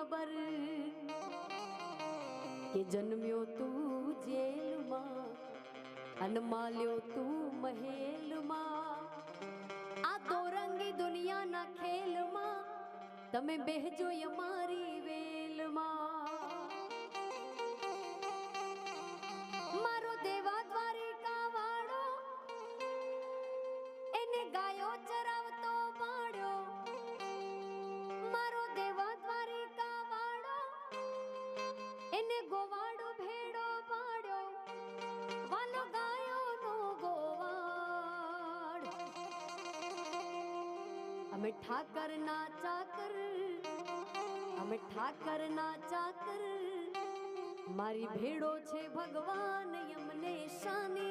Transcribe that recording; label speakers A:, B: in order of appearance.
A: खबर के जन्म्यो तू जेल मां अन माल्यो तू महल मां आ तो रंगी दुनिया ना खेल मां तमे बेहजो यमारी वेल मां मारो देवा द्वारिका वाड़ो एने गायो चरावतो पाड्यो मारो देवा द्वारिका वाड़ो एने गोवाड़ो भेड़ो पाड्यो वालो गायो नो गोवाड़ अमे ठाकर ना चाकर अमे ठाकर ना चाकर मारी भेड़ो छे भगवान यमने शानी